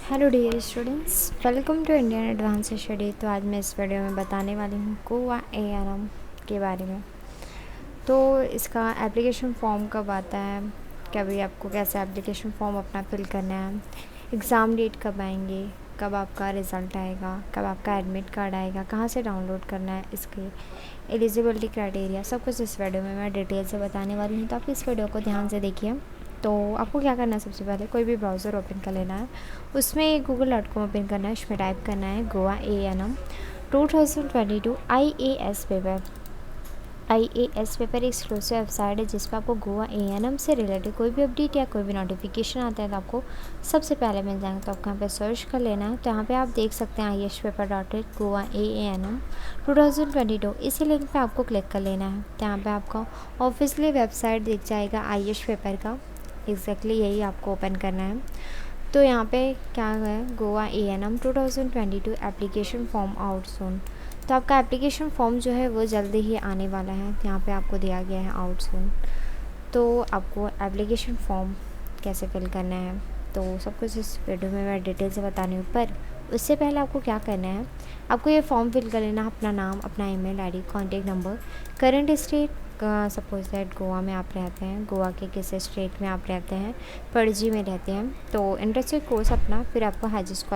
Hello dear students, welcome to Indian advance study. तो आज मैं इस वीडियो में बताने वाली हूँ गोवा एएनएम के बारे में। तो इसका एप्लीकेशन फॉर्म कब आता है, कभी आपको कैसे एप्लीकेशन फॉर्म अपना फिल करना है, एग्ज़ाम डेट कब आएंगे, कब आपका रिज़ल्ट आएगा, कब आपका एडमिट कार्ड आएगा, कहाँ से डाउनलोड करना है, इसके एलिजिबिलिटी क्राइटेरिया, सब कुछ इस वीडियो में मैं डिटेल से बताने वाली हूँ। तो आप इस वीडियो को ध्यान से देखिए। तो आपको क्या करना है, सबसे पहले कोई भी ब्राउज़र ओपन कर लेना है, उसमें google.com ओपन करना है, उसमें टाइप करना है Goa ANM 2022 IAS paper. IAS paper exclusive website है जिस पर आपको गोवा एएनएम से रिलेटेड कोई भी अपडेट या कोई भी नोटिफिकेशन आता है तो आपको सबसे पहले मिल जाएंगे। तो आपको यहाँ पे सर्च कर लेना है। तो यहाँ पे आप देख सकते हैं IASpaper.in गोवा एएनएम 2022, इसी लिंक पे आपको क्लिक कर लेना है। तो यहाँ पे आपका ऑफिशियली वेबसाइट दिख जाएगा IAS पेपर का, एग्जैक्टली यही आपको ओपन करना है। तो यहाँ पे क्या है, Goa ANM 2022 application form out soon. तो आपका एप्लीकेशन फॉर्म जो है वो जल्दी ही आने वाला है, यहाँ पे आपको दिया गया है आउट सून। तो आपको एप्लीकेशन फॉर्म कैसे फिल करना है तो सब कुछ इस वीडियो में मैं डिटेल से बतानी हूँ, पर उससे पहले आपको क्या करना है, आपको ये फॉर्म फिल कर लेना, अपना नाम, अपना email ID, contact number, current state, suppose that Goa में आप रहते हैं, गोवा के किस स्टेट में आप रहते हैं, पणजी में रहते हैं, तो इंटरेस्टेड कोर्स अपना, फिर आपको हाईएस्ट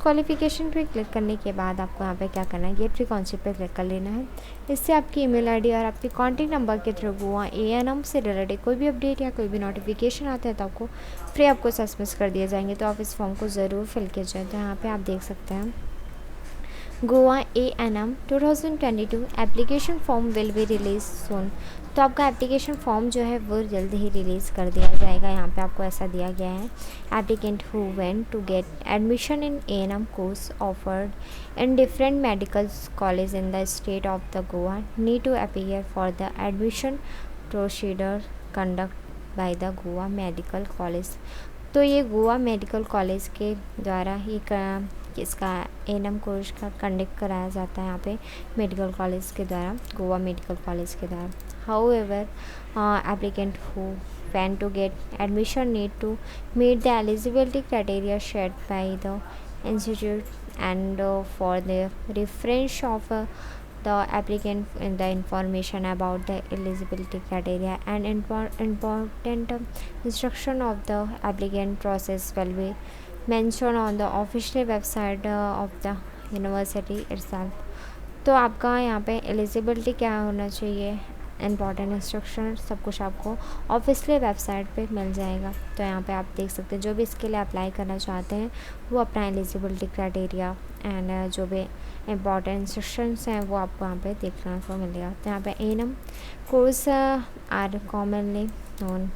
क्वालिफिकेशन पे क्लिक करने के बाद आपको यहाँ पे क्या करना है, गेट फ्री कॉन्सेप्ट पे क्लिक कर लेना है। इससे आपकी ईमेल आईडी और आपके कॉन्टेक्ट नंबर के थ्रू गोवा एएनएम से रिलेटेड कोई भी अपडेट या कोई भी नोटिफिकेशन आता है तो आपको फ्री आपको एसएमएस कर दिए जाएंगे। तो आप इस फॉर्म को ज़रूर फिल कीजिए। तो यहाँ पे आप देख सकते हैं Goa ANM 2022 application form will be release soon. तो आपका एप्लीकेशन फॉर्म जो है वो जल्द ही रिलीज़ कर दिया जाएगा। यहाँ पे आपको ऐसा दिया गया है, applicant who went to get admission in ANM course offered in different medical college in the state of the Goa need to appear for the admission procedure conduct by the Goa medical college. तो ये Goa medical college के द्वारा ही इसका ANM course का conduct कराया जाता है यहाँ पे मेडिकल कॉलेज के द्वारा, गोवा मेडिकल कॉलेज के द्वारा। However applicant who want to get admission need to meet the eligibility criteria set by the institute and for the reference of the applicant in the information about the eligibility criteria and important instruction of the applicant process will be mentioned on the official website of the university itself। तो आपका यहाँ पे eligibility क्या होना चाहिए, important instruction, सब कुछ आपको ऑफिशियल वेबसाइट पे मिल जाएगा। तो यहाँ पे आप देख सकते हैं जो भी इसके लिए अप्लाई करना चाहते हैं वो अपना एलिजिबिलिटी क्राइटेरिया एंड जो भी इम्पॉर्टेंट इंस्ट्रक्शंस हैं वो आपको यहाँ पे देखने को मिलेगा। तो यहाँ पे ANM course are commonly known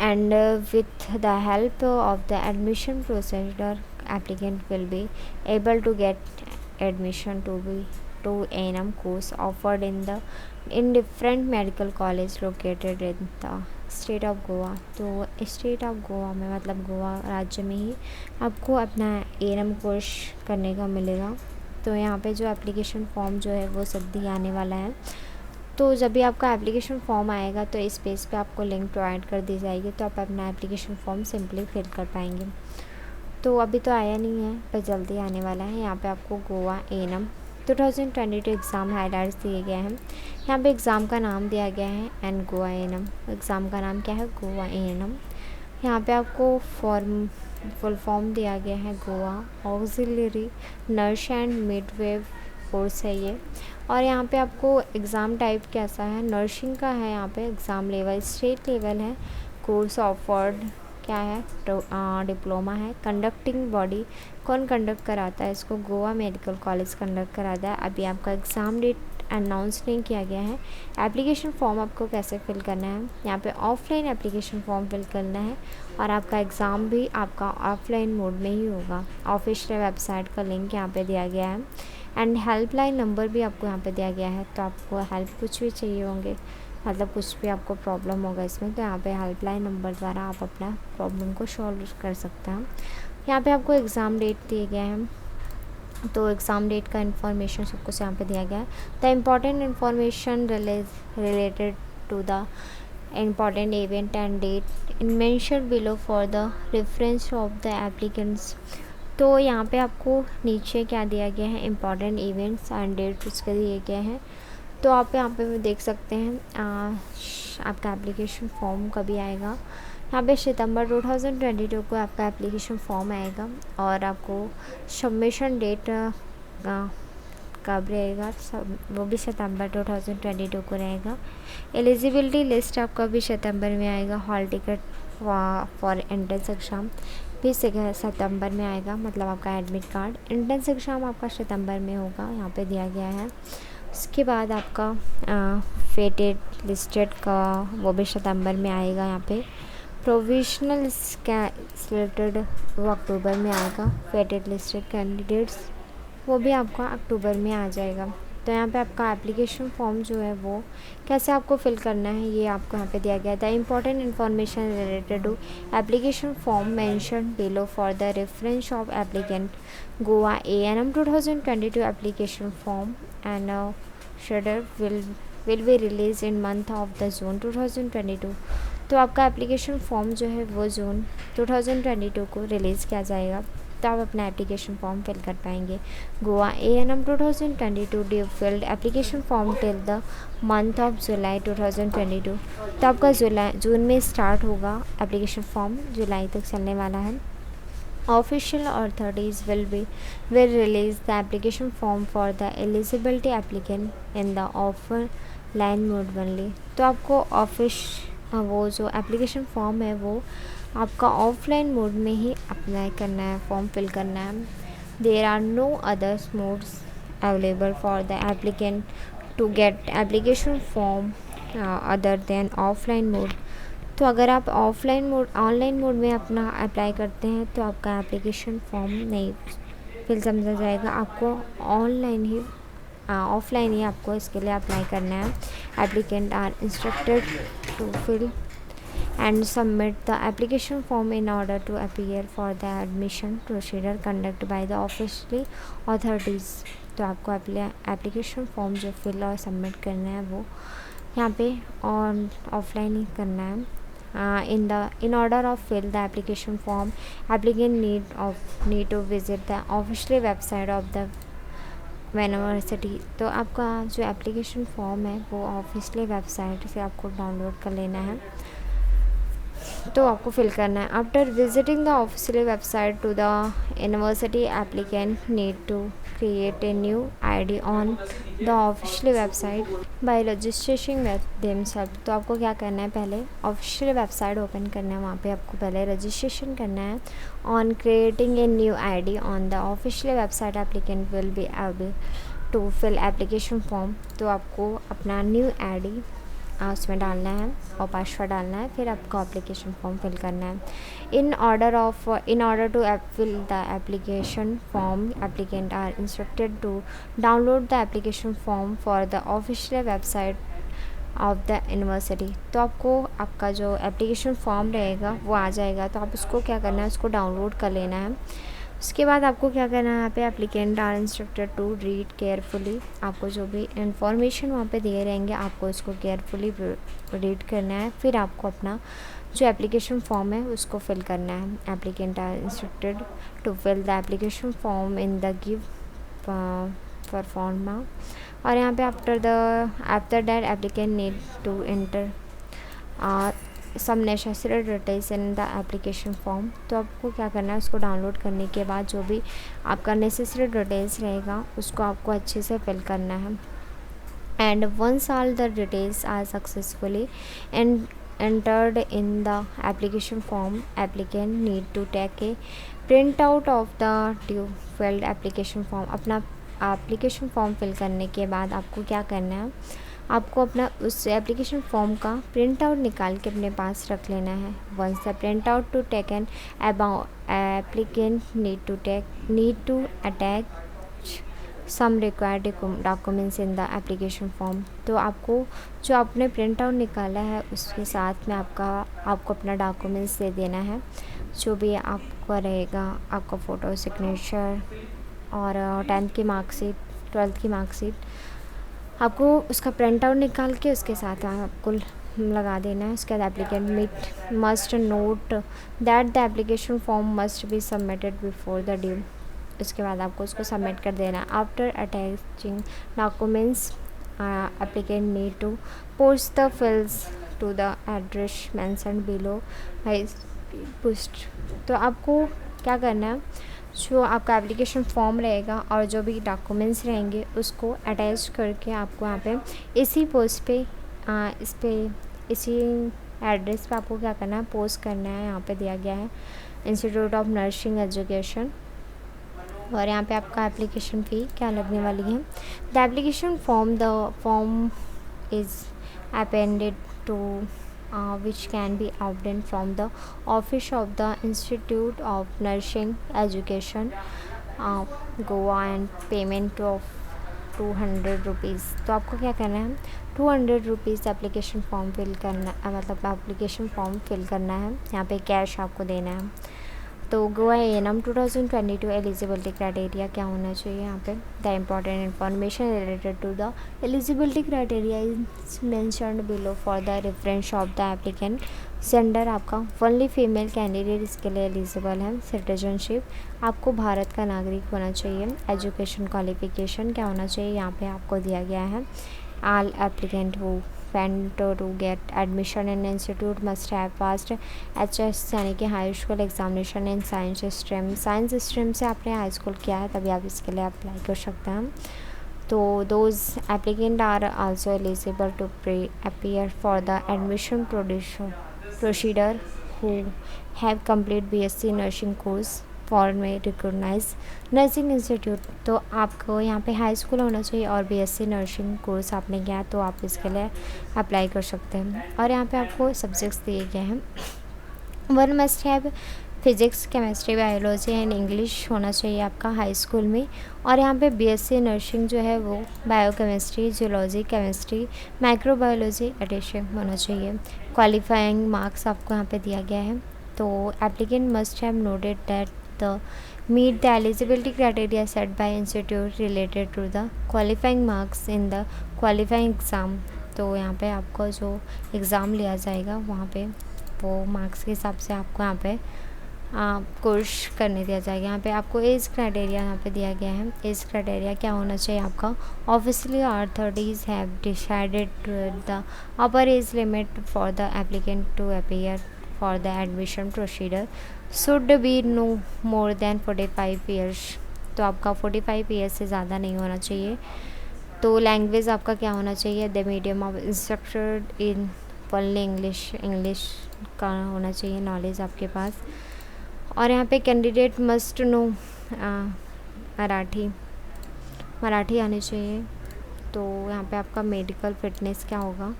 and with the help of the admission procedure applicant will be able to get admission to A&M course offered in different medical college located in the state of Goa. तो state of Goa में मतलब गोवा राज्य में ही आपको अपना ANM course करने का मिलेगा। तो यहाँ पे जो एप्लीकेशन फॉर्म जो है वो जल्दी आने वाला है। तो जब भी आपका एप्लीकेशन फॉर्म आएगा तो इस पेज पे आपको लिंक प्रोवाइड कर दी जाएगी, तो आप अपना एप्लीकेशन फॉर्म सिंपली फिल कर पाएंगे। तो अभी तो आया नहीं है पर जल्दी आने वाला है। यहाँ पे आपको गोवा एएनएम 2022 एग्ज़ाम हाईलाइट्स दिए गए हैं। यहाँ पे एग्ज़ाम का नाम दिया गया है एंड गोवा एएनएम, एग्ज़ाम का नाम क्या है, गोवा एएनएम। यहाँ पे आपको फुल फॉर्म दिया गया है, Goa auxiliary nurse and midwife course है ये। और यहाँ पे आपको एग्ज़ाम टाइप कैसा है, नर्सिंग का है। यहाँ पे एग्ज़ाम लेवल स्टेट लेवल है, कोर्स ऑफर्ड क्या है, डिप्लोमा है। कंडक्टिंग बॉडी कौन कंडक्ट कराता है इसको, गोवा मेडिकल कॉलेज कंडक्ट कराता है। अभी आपका एग्ज़ाम डेट अनाउंस नहीं किया गया है। एप्लीकेशन फॉर्म आपको कैसे फिल करना है, यहाँ पे ऑफलाइन एप्लीकेशन फॉर्म फिल करना है और आपका एग्ज़ाम भी आपका ऑफलाइन मोड में ही होगा। ऑफिशियल वेबसाइट का लिंक यहाँ पे दिया गया है एंड हेल्पलाइन नंबर भी आपको यहाँ पे दिया गया है। तो आपको हेल्प कुछ भी चाहिए होंगे, मतलब कुछ भी आपको प्रॉब्लम होगा इसमें, तो यहाँ पे हेल्पलाइन नंबर द्वारा आप अपना प्रॉब्लम को सॉल्व कर सकते हैं। यहाँ पे आपको एग्ज़ाम डेट दिए गए हैं, तो एग्ज़ाम डेट का इन्फॉर्मेशन सब कुछ यहाँ पे दिया गया है। The important information related to the important event and date in mentioned below for the reference of the applicants। तो यहाँ पे आपको नीचे क्या दिया गया है, इम्पॉर्टेंट इवेंट्स एंड डेट उसके दिए गए हैं। तो आप यहाँ पे देख सकते हैं आपका एप्लीकेशन फॉर्म कभी आएगा। यहाँ पे सितंबर 2022 को आपका एप्लीकेशन फॉर्म आएगा और आपको सबमिशन डेट कब रहेगा, वो भी सितंबर 2022 को रहेगा। एलिजिबिलिटी लिस्ट आपका भी सितंबर में आएगा। Hall ticket for entrance exam भी सितंबर में आएगा, मतलब आपका एडमिट कार्ड। एंट्रेंस एग्ज़ाम आपका सितंबर में होगा, यहाँ पे दिया गया है। उसके बाद आपका फेटेड लिस्टेड का वो भी सितंबर में आएगा। यहाँ पे प्रोविजनल सिलेक्टेड वो अक्टूबर में आएगा। फेटेड लिस्टेड कैंडिडेट्स वो भी आपका अक्टूबर में आ जाएगा। तो यहाँ पे आपका एप्लीकेशन फॉर्म जो है वो कैसे आपको फिल करना है ये आपको यहाँ पे दिया गया था। Important information related to application form mention below for the reference of applicant Goa ANM 2022 application form and schedule will be release in month of the June 2022। तो आपका एप्लीकेशन फॉर्म जो है वो जून 2022 को रिलीज़ किया जाएगा, तो आप अपना एप्लीकेशन फॉर्म फिल कर पाएंगे। Goa ANM 2022 due field application form till the month of July 2022। तो आपका जून में स्टार्ट होगा एप्लीकेशन फॉर्म, जुलाई तक चलने वाला है। Official authorities will release the application form for the eligibility applicant in the offline mode only। तो आपको वो जो एप्लीकेशन फॉर्म है वो आपका ऑफलाइन मोड में ही अप्लाई करना है, फॉर्म फिल करना है। There are no others modes available for the applicant to get application form other than offline mode. तो अगर आप ऑनलाइन मोड में अपना अप्लाई करते हैं तो आपका एप्लीकेशन फॉर्म नहीं फिल समझा जाएगा, आपको ऑफलाइन ही आपको इसके लिए अप्लाई करना है। Applicant are instructed to fill and submit the application form in order to appear for the admission procedure conducted by the official authorities। तो आपको एप्लीकेशन फॉर्म जो फिल और सबमिट करना है वो यहाँ पे ऑफलाइन ही करना है। in order of fill the application form applicant need to visit the official website of the university. तो आपका जो एप्लीकेशन फॉर्म है वो ऑफिशियल वेबसाइट से आपको डाउनलोड कर लेना है, तो आपको फिल करना है। After visiting the official website to the university applicant need to create a new ID on the official website by registration with themselves. तो आपको क्या करना है, पहले ऑफिशियल वेबसाइट ओपन करना है, वहाँ पे आपको पहले रजिस्ट्रेशन करना है। On creating a new ID on the official website applicant will be able to fill application form. तो आपको अपना न्यू ID उसमें डालना है और पासवर्ड डालना है, फिर आपको एप्लीकेशन फॉर्म फिल करना है। In order to fill the application form applicant are instructed to download the application form for the official website of the university. तो आपको आपका जो एप्लीकेशन फॉर्म रहेगा वो आ जाएगा, तो आप उसको क्या करना है, उसको डाउनलोड कर लेना है। उसके बाद आपको क्या करना है, यहाँ पे applicant are instructed to read carefully. आपको जो भी इंफॉर्मेशन वहाँ पे दिए रहेंगे आपको इसको केयरफुली रीड करना है, फिर आपको अपना जो एप्लीकेशन फॉर्म है उसको फिल करना है। Applicant are instructed to fill the application form in the give proforma. और यहाँ पे after that applicant need to enter some necessary details in the application form. तो आपको क्या करना है, उसको डाउनलोड करने के बाद जो भी आपका नेसेसरी डिटेल्स रहेगा उसको आपको अच्छे से फिल करना है। And once all the details are successfully entered in the application form applicant need to take a print out of the due filled application form। अपना एप्लीकेशन फॉर्म फिल करने के बाद आपको क्या करना है, आपको अपना उस एप्लीकेशन फॉर्म का प्रिंट आउट निकाल के अपने पास रख लेना है। Once the print out to taken about applicant need to attach some required documents in the application form. तो आपको जो आपने प्रिंट आउट निकाला है उसके साथ में आपको अपना डॉक्यूमेंट्स दे देना है, जो भी आपका रहेगा, आपका फ़ोटो, सिग्नेचर और 10th की मार्कशीट, 12th की मार्कशीट। आपको उसका प्रिंट आउट निकाल के उसके साथ आपको लगा देना है। उसके बाद applicant must note that the application form must be submitted before the due. उसके बाद आपको उसको सबमिट कर देना है। After attaching documents applicant need to post the files to the address mention below post. तो आपको क्या करना है, जो आपका एप्लीकेशन फॉर्म रहेगा और जो भी डॉक्यूमेंट्स रहेंगे उसको अटैच करके आपको यहाँ पे इसी पोस्ट पे इसी एड्रेस पे आपको क्या करना है, पोस्ट करना है। यहाँ पे दिया गया है इंस्टीट्यूट ऑफ नर्सिंग एजुकेशन। और यहाँ पे आपका एप्लीकेशन फ़ी क्या लगने वाली है। The application form is appended to which can be obtained from the office of the Institute of Nursing Education Goa and payment of 200 rupees. तो आपको क्या करना है, 200 रुपीज़ एप्लीकेशन फॉर्म फिल करना, मतलब एप्लीकेशन फॉर्म फिल करना है। यहाँ पे कैश आपको देना है। तो गोवा A&M 2022 एलिजिबिलिटी क्राइटेरिया क्या होना चाहिए यहाँ पे। The important information related to the eligibility criteria is mentioned below for the reference of the applicant. Gender आपका ओनली फीमेल कैंडिडेट इसके लिए एलिजिबल है। सिटीजनशिप आपको भारत का नागरिक होना चाहिए। एजुकेशन क्वालिफिकेशन क्या होना चाहिए यहाँ पे आपको दिया गया है। All applicant who want to get admission in institute must have passed HS यानी कि high school examination in science stream. Science stream से आपने हाई स्कूल किया है तभी आप इसके लिए अप्लाई कर सकते हैं। तो those applicant are also eligible to appear for the admission procedure who have complete BSc nursing course for में रिकॉग्नाइज नर्सिंग इंस्टीट्यूट। तो आपको यहाँ पे हाई स्कूल होना चाहिए और BSc नर्सिंग कोर्स आपने किया तो आप इसके लिए अप्लाई कर सकते हैं। और यहाँ पे आपको सब्जेक्ट्स दिए गए हैं। One must have physics chemistry biology and English होना चाहिए आपका हाई स्कूल में। और यहाँ पे BSc नर्सिंग जो है वो biochemistry, zoology, chemistry, microbiology addition होना चाहिए। क्वालिफाइंग मार्क्स आपको यहाँ पे दिया गया है। तो applicant must have noted that the meet the eligibility criteria set by institute related to the qualifying marks in the qualifying exam। तो यहाँ पे आपको जो एग्ज़ाम लिया जाएगा वहाँ पे वो मार्क्स के हिसाब से आपको यहाँ पे कोर्स करने दिया जाएगा। यहाँ पे आपको एज क्राइटेरिया यहाँ पे दिया गया है। एज क्राइटेरिया क्या होना चाहिए आपका। Obviously authorities have decided the upper age limit for the applicant to appear for the admission procedure should be no more than 45 years। तो आपका 45 ईयर्स से ज़्यादा नहीं होना चाहिए। तो लैंग्वेज आपका क्या होना चाहिए, the medium of instruction in only English का होना चाहिए नॉलेज आपके पास। और यहाँ पे कैंडिडेट मस्ट नो मराठी आनी चाहिए। तो यहाँ पे आपका मेडिकल फिटनेस क्या होगा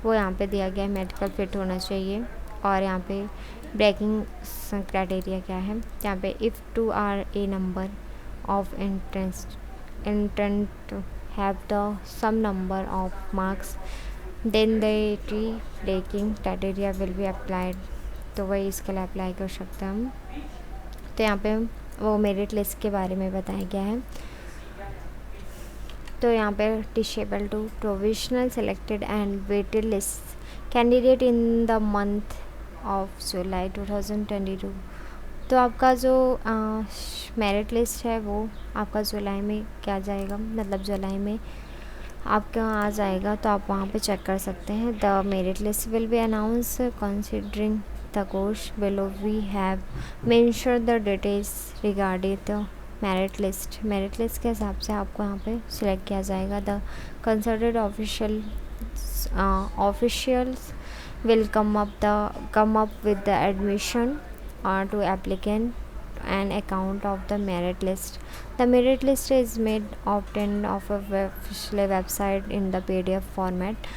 वो यहाँ पे दिया गया है, मेडिकल फिट होना चाहिए। और यहाँ पे ब्रेकिंग क्राइटेरिया क्या है, यहाँ पे if 2 or a number of intent have the same number of marks then the breaking criteria will be applied. तो वही इसके लिए अप्लाई कर सकते हैं हम। तो यहाँ पे वो मेरिट लिस्ट के बारे में बताया गया है। तो यहाँ पे disable to provisional selected and waited list candidate in the month of July 2022। तो आपका जो मेरिट लिस्ट है वो आपका जुलाई में क्या जाएगा, मतलब जुलाई में आपका आ जाएगा। तो आप वहाँ पे चेक कर सकते हैं। The merit list will be announce considering the course below we have mention the details regarding the merit list. Merit list के हिसाब से आपको यहाँ पे सिलेक्ट किया जाएगा। The consulted officials will come up with the admission to applicant an account of the merit list. The merit list is made obtained of a website in the PDF format।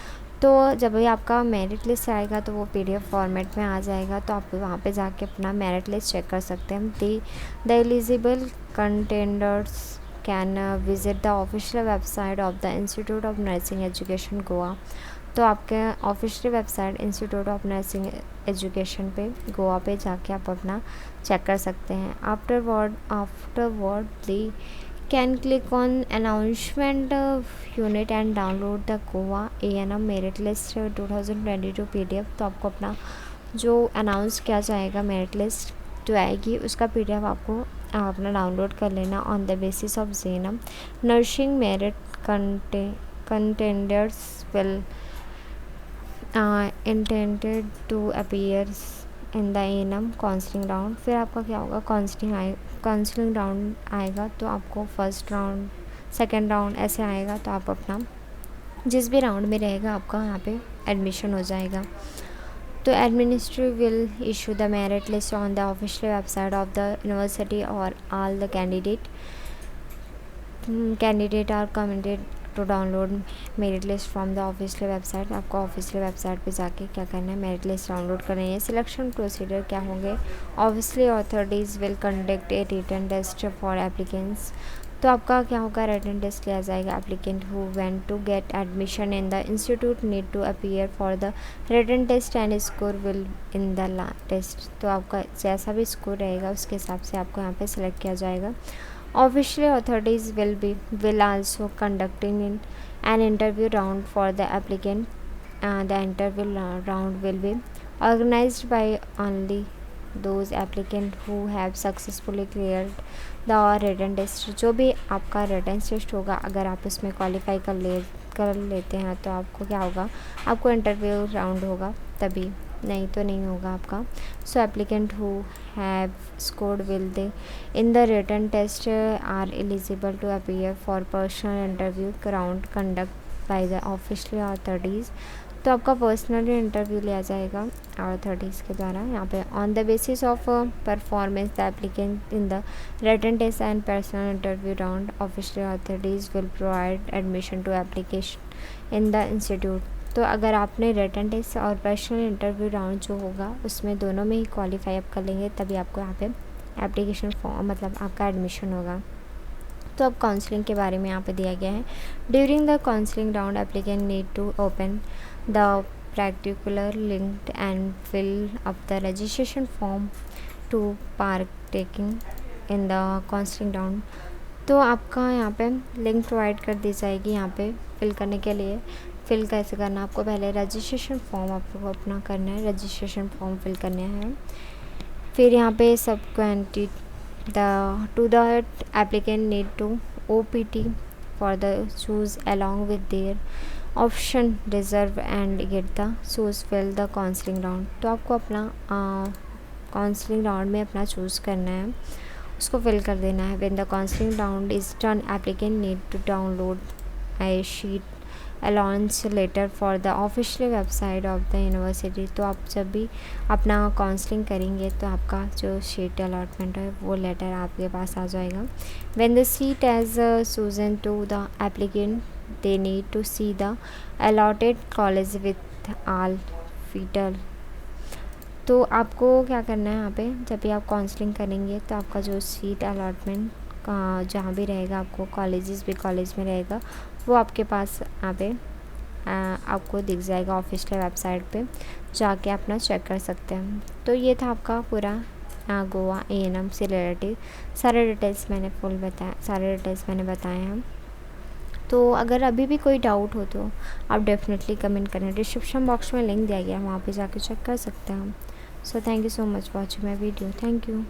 तो जब भी आपका merit list आएगा तो वो PDF format में आ जाएगा। तो आप वहाँ पे जाके अपना मेरिट लिस्ट चेक कर सकते हैं। The eligible contenders can visit the official website of the institute of nursing education Goa. तो आपके official website institute of nursing education पे गोवा पे जाके आप अपना चेक कर सकते हैं। After word the can click on announcement unit and download the Goa A&M merit list 2022 PDF। तो आपको अपना जो अनाउंस किया जाएगा मेरिट लिस्ट जो आएगी उसका PDF आपको अपना डाउनलोड कर लेना on the basis of A&M nursing merit contenders will intended to appear in the A&M counselling round. फिर आपका क्या होगा, काउंसलिंग राउंड आएगा तो आपको फर्स्ट राउंड सेकेंड राउंड ऐसे आएगा, तो आप अपना जिस भी राउंड में रहेगा आपका यहाँ पे एडमिशन हो जाएगा। तो administrative will issue the merit list on the official website of the university और all the candidate are committed to download merit list from the official website. आपको ऑफिशियल वेबसाइट पे जाके क्या करना है, मेरिट लिस्ट डाउनलोड करनी है। Selection procedure क्या होंगे, obviously authorities will conduct a written test for applicants. तो आपका क्या होगा, रिटन टेस्ट लिया जाएगा। Applicant who went to get admission in the institute need to appear for the written test and score will in the test. तो आपका जैसा भी स्कोर रहेगा उसके हिसाब से आपको यहाँ पे सिलेक्ट किया जाएगा। Official authorities will also conducting an interview round for the applicant. The interview round will be organized by only those applicant who have successfully cleared the written test। जो भी आपका रिटन टेस्ट होगा अगर आप उसमें qualify कर लेते हैं तो आपको क्या होगा, आपको इंटरव्यू राउंड होगा तभी, नहीं तो नहीं होगा आपका। So applicant who have scored will they in the written test are eligible to appear for personal interview round conduct by the official authorities. तो आपका पर्सनली इंटरव्यू लिया जाएगा अथॉरिटीज़ के द्वारा यहाँ पे on the basis of performance the applicant in the written test and personal interview round official authorities will provide admission to application in the institute. तो अगर आपने रिटन टेस्ट और पर्सनल इंटरव्यू राउंड जो होगा उसमें दोनों में ही क्वालिफाई आप कर लेंगे तभी आपको यहाँ पे एप्लीकेशन फॉर्म मतलब आपका एडमिशन होगा। तो अब काउंसलिंग के बारे में यहाँ पे दिया गया है। During the counselling round applicant need to open the particular linked and fill up the registration form to partaking in the counselling round. तो आपका यहाँ पे लिंक प्रोवाइड कर दी जाएगी यहाँ पे फिल करने के लिए। फिल कैसे करना, आपको पहले रजिस्ट्रेशन फॉर्म आपको अपना करना है, रजिस्ट्रेशन फॉर्म फिल करना है। फिर यहाँ पे subsequently to the applicant need to OPT for the choose along with their option reserve and get the choose fill the counselling round. तो आपको अपना काउंसलिंग राउंड में अपना चूज़ करना है, उसको फिल कर देना है। When the counselling round is done applicant need to download a seat allotment letter for the official website of the university. तो आप जब भी अपना काउंसलिंग करेंगे तो आपका जो शीट अलॉटमेंट है वो लेटर आपके पास आ जाएगा। When the seat as chosen to the applicant they need to see the allotted college with all fitter. तो आपको क्या करना है यहाँ पे, जब भी आप काउंसलिंग करेंगे तो आपका जो सीट अलॉटमेंट का जहाँ भी रहेगा, आपको कॉलेजेस भी कॉलेज में रहेगा वो आपके पास यहाँ पे आपको दिख जाएगा ऑफिशियल वेबसाइट पे जाके अपना चेक कर सकते हैं। तो ये था आपका पूरा गोवा A&M से रिलेटेड सारे डिटेल्स मैंने बताए हैं। तो अगर अभी भी कोई डाउट हो तो आप डेफिनेटली कमेंट करें, डिस्क्रिप्शन बॉक्स में लिंक दिया गया है, वहाँ पे जाके चेक कर सकते हैं हम। So thank you so much watching my video. Thank you.